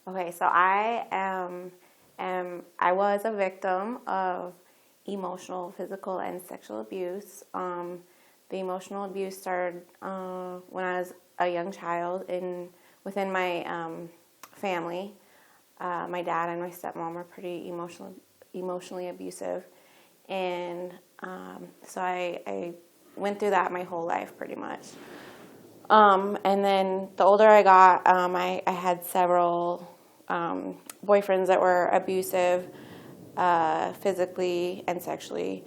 Okay, so I was a victim of emotional, physical, and sexual abuse. The emotional abuse started when I was a young child within my family. My dad and my stepmom were pretty emotionally abusive, and so I went through that my whole life pretty much. And then the older I got, I had several boyfriends that were abusive physically and sexually.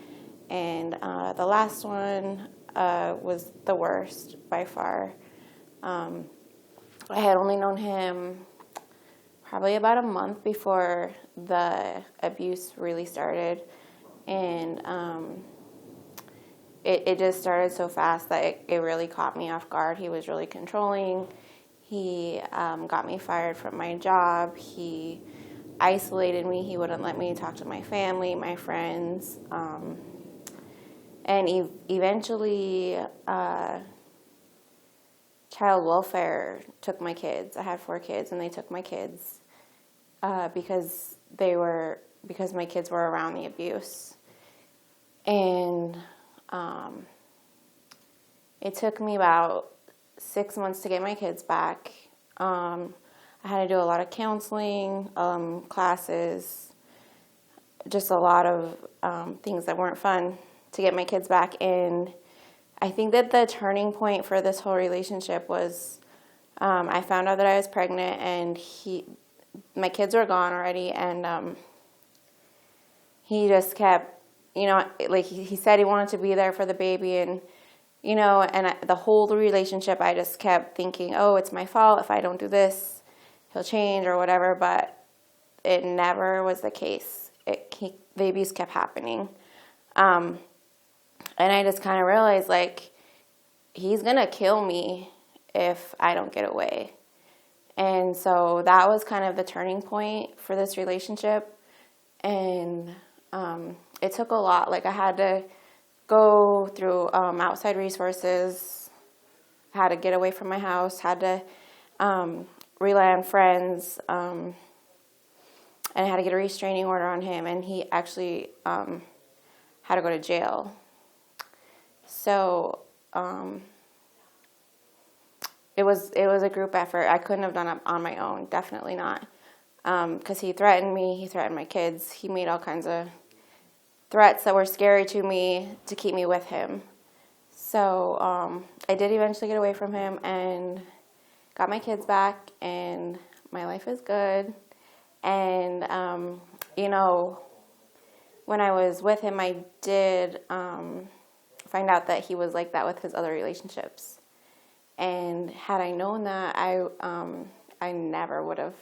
And the last one was the worst by far. I had only known him probably about a month before the abuse really started. And it just started so fast that it really caught me off guard. He was really controlling. He got me fired from my job. He isolated me. He wouldn't let me talk to my family, my friends. And eventually, child welfare took my kids. I had 4 kids, and they took my kids because my kids were around the abuse. And it took me about 6 months to get my kids back. I had to do a lot of counseling, classes, just a lot of things that weren't fun to get my kids back. And I think that the turning point for this whole relationship was I found out that I was pregnant, and my kids were gone already, and he just kept, like he said he wanted to be there for the baby, and the whole relationship I just kept thinking, oh, it's my fault if I don't do this, he'll change or whatever, but it never was the case. The abuse kept happening. And I just kind of realized, like, he's going to kill me if I don't get away. And so that was kind of the turning point for this relationship. And it took a lot. Like, I had to go through outside resources, had to get away from my house, had to rely on friends, and I had to get a restraining order on him. And he actually had to go to jail. So it was a group effort. I couldn't have done it on my own, definitely not, because he threatened me, he threatened my kids, he made all kinds of threats that were scary to me to keep me with him. So I did eventually get away from him and got my kids back, and my life is good. And when I was with him, I did find out that he was like that with his other relationships. And had I known that, I never would have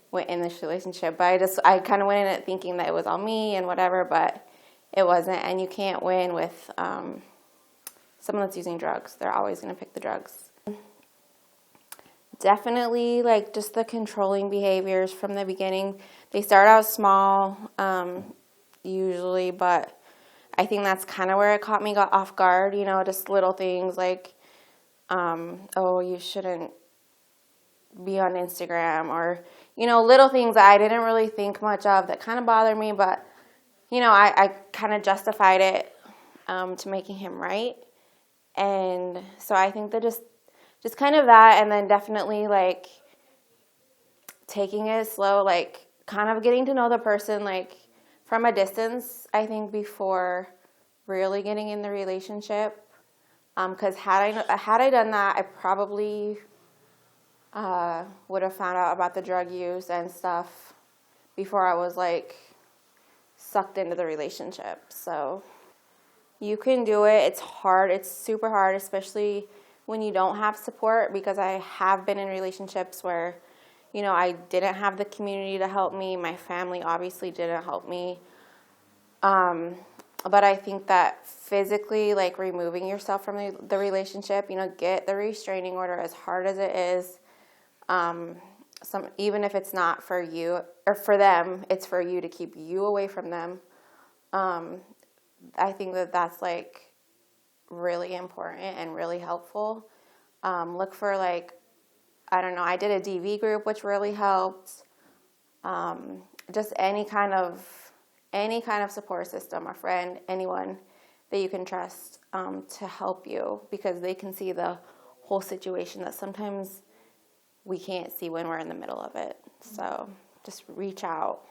went in this relationship. But I kind of went in it thinking that it was all me and whatever, but it wasn't. And you can't win with someone that's using drugs. They're always going to pick the drugs. Definitely, like, just the controlling behaviors from the beginning. They start out small, usually, but I think that's kind of where it caught me off guard, just little things like, oh, you shouldn't be on Instagram, or, little things that I didn't really think much of that kind of bothered me, but, I kind of justified it to making him right. And so I think that just kind of that, and then definitely, like, taking it slow, like, kind of getting to know the person, like, from a distance, I think, before really getting in the relationship. Because had I done that, I probably would have found out about the drug use and stuff before I was, like, sucked into the relationship. So you can do it. It's hard. It's super hard, especially when you don't have support, because I have been in relationships where, I didn't have the community to help me. My family obviously didn't help me. But I think that physically, like, removing yourself from the relationship, get the restraining order, as hard as it is. Even if it's not for you or for them, it's for you to keep you away from them. I think that that's, like, really important and really helpful. Look for, like, I don't know, I did a DV group, which really helped. Just any kind of support system, a friend, anyone that you can trust to help you, because they can see the whole situation that sometimes we can't see when we're in the middle of it. So just reach out.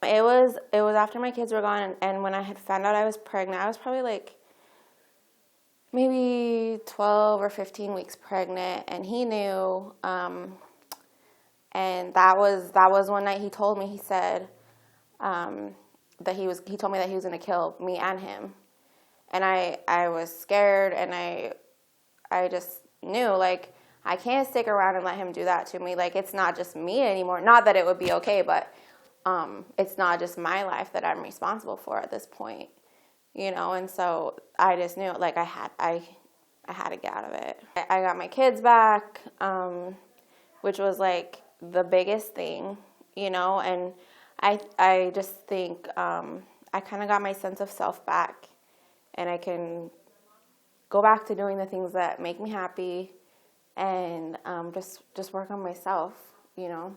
It was after my kids were gone, and when I had found out I was pregnant, I was probably like maybe 12 or 15 weeks pregnant, and he knew. And that was one night he told me, he said that he told me that he was going to kill me and him. And I was scared, and I just knew, like, I can't stick around and let him do that to me. Like, it's not just me anymore. Not that it would be okay, but it's not just my life that I'm responsible for at this point, you know. And so I just knew, like, I had to get out of it. I got my kids back, which was like the biggest thing, you know. And I just think I kind of got my sense of self back, and I can go back to doing the things that make me happy, and just work on myself, you know.